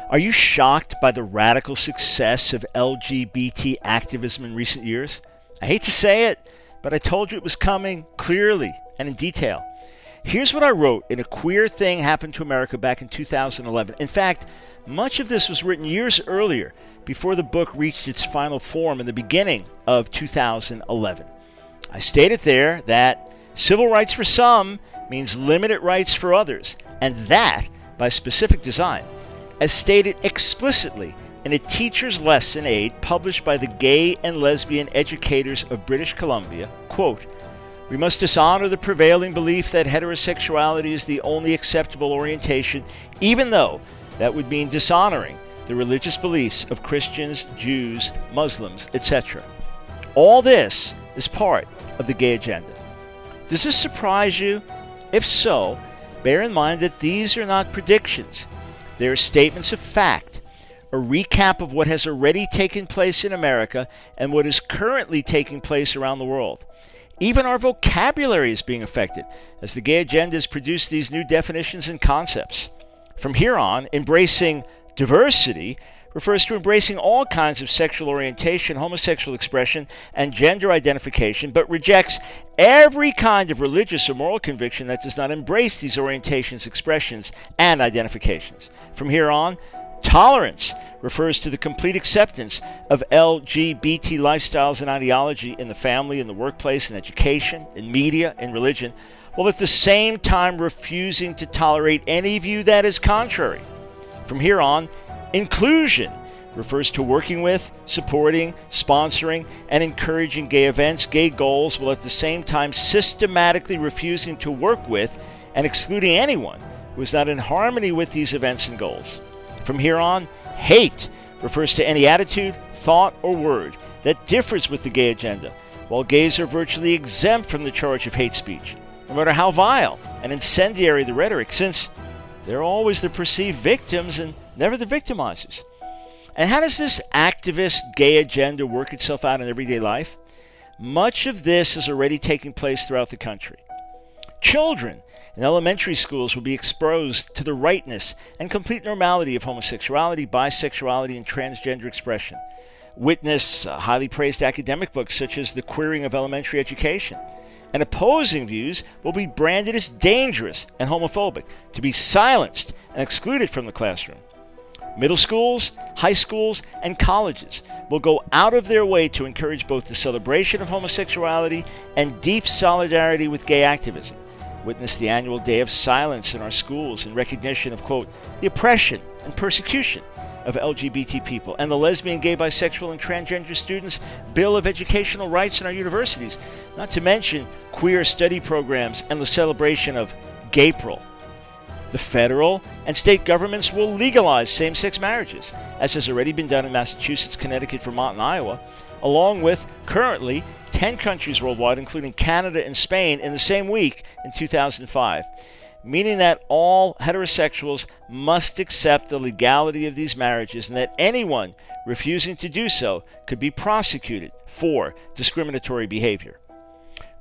Are you shocked by the radical success of LGBT activism in recent years? I hate to say it, but I told you it was coming clearly and in detail. Here's what I wrote in A Queer Thing Happened to America back in 2011. In fact, much of this was written years earlier, before the book reached its final form in the beginning of 2011. I stated there that civil rights for some means limited rights for others, and that by specific design. As stated explicitly in a teacher's lesson aid published by the Gay and Lesbian Educators of British Columbia, quote, "We must dishonor the prevailing belief that heterosexuality is the only acceptable orientation, even though that would mean dishonoring the religious beliefs of Christians, Jews, Muslims, etc. All this is part of the gay agenda." Does this surprise you? If so, bear in mind that these are not predictions. They are statements of fact, a recap of what has already taken place in America and what is currently taking place around the world. Even our vocabulary is being affected as the gay agenda has produced these new definitions and concepts. From here on, embracing diversity refers to embracing all kinds of sexual orientation, homosexual expression, and gender identification, but rejects every kind of religious or moral conviction that does not embrace these orientations, expressions, and identifications. From here on, tolerance refers to the complete acceptance of LGBT lifestyles and ideology in the family, in the workplace, in education, in media, in religion, while at the same time refusing to tolerate any view that is contrary. From here on, inclusion refers to working with, supporting, sponsoring, and encouraging gay events, gay goals, while at the same time systematically refusing to work with and excluding anyone who is not in harmony with these events and goals. From here on, hate refers to any attitude, thought, or word that differs with the gay agenda, while gays are virtually exempt from the charge of hate speech, no matter how vile and incendiary the rhetoric, since they're always the perceived victims and never the victimizers. And how does this activist gay agenda work itself out in everyday life? Much of this is already taking place throughout the country. Children in elementary schools will be exposed to the rightness and complete normality of homosexuality, bisexuality, and transgender expression. Witness highly praised academic books such as The Queering of Elementary Education. And opposing views will be branded as dangerous and homophobic, to be silenced and excluded from the classroom. Middle schools, high schools, and colleges will go out of their way to encourage both the celebration of homosexuality and deep solidarity with gay activism. Witness the annual Day of Silence in our schools in recognition of, quote, the oppression and persecution of LGBT people, and the lesbian, gay, bisexual, and transgender students' Bill of Educational Rights in our universities, not to mention queer study programs and the celebration of Gaypril. The federal and state governments will legalize same-sex marriages, as has already been done in Massachusetts, Connecticut, Vermont, and Iowa, along with currently 10 countries worldwide, including Canada and Spain, in the same week in 2005. Meaning that all heterosexuals must accept the legality of these marriages and that anyone refusing to do so could be prosecuted for discriminatory behavior.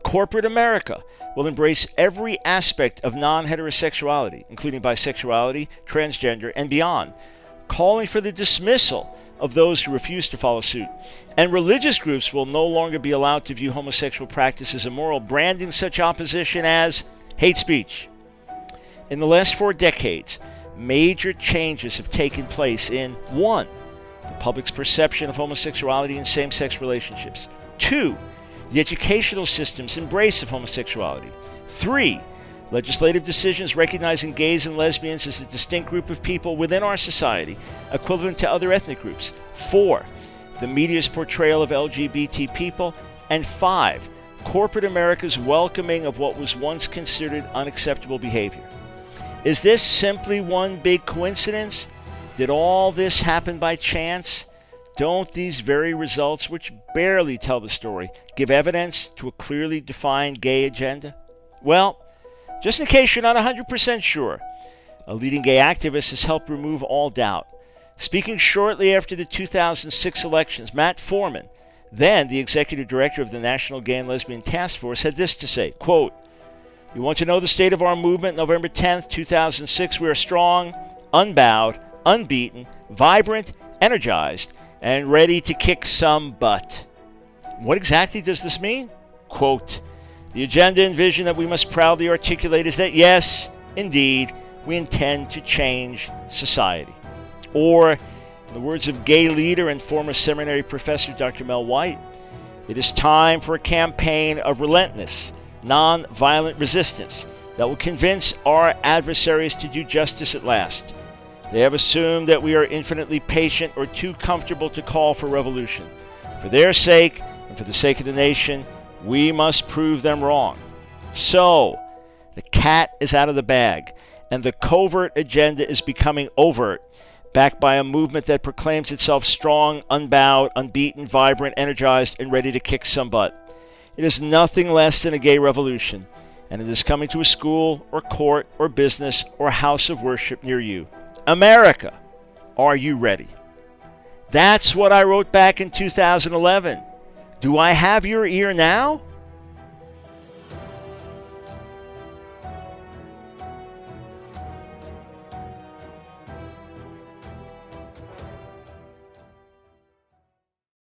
Corporate America will embrace every aspect of non-heterosexuality, including bisexuality, transgender, and beyond, calling for the dismissal of those who refuse to follow suit. And religious groups will no longer be allowed to view homosexual practice as immoral, branding such opposition as hate speech. In the last 4 decades, major changes have taken place in 1. The public's perception of homosexuality and same-sex relationships. 2. The educational system's embrace of homosexuality. 3. Legislative decisions recognizing gays and lesbians as a distinct group of people within our society, equivalent to other ethnic groups. 4. The media's portrayal of LGBT people. And 5. Corporate America's welcoming of what was once considered unacceptable behavior. Is this simply one big coincidence? Did all this happen by chance? Don't these very results, which barely tell the story, give evidence to a clearly defined gay agenda? Well, just in case you're not 100% sure, a leading gay activist has helped remove all doubt. Speaking shortly after the 2006 elections, Matt Foreman, then the executive director of the National Gay and Lesbian Task Force, had this to say, quote, "You want to know the state of our movement November 10th, 2006? We are strong, unbowed, unbeaten, vibrant, energized, and ready to kick some butt. What exactly does this mean? Quote, the agenda and vision that we must proudly articulate is that, yes, indeed, we intend to change society. Or, in the words of gay leader and former seminary professor Dr. Mel White, it is time for a campaign of relentless, non-violent resistance that will convince our adversaries to do justice at last. They have assumed that we are infinitely patient or too comfortable to call for revolution. For their sake, and for the sake of the nation, we must prove them wrong. So, the cat is out of the bag, and the covert agenda is becoming overt, backed by a movement that proclaims itself strong, unbowed, unbeaten, vibrant, energized, and ready to kick some butt. It is nothing less than a gay revolution, and it is coming to a school, or court, or business, or house of worship near you. America, are you ready? That's what I wrote back in 2011. Do I have your ear now?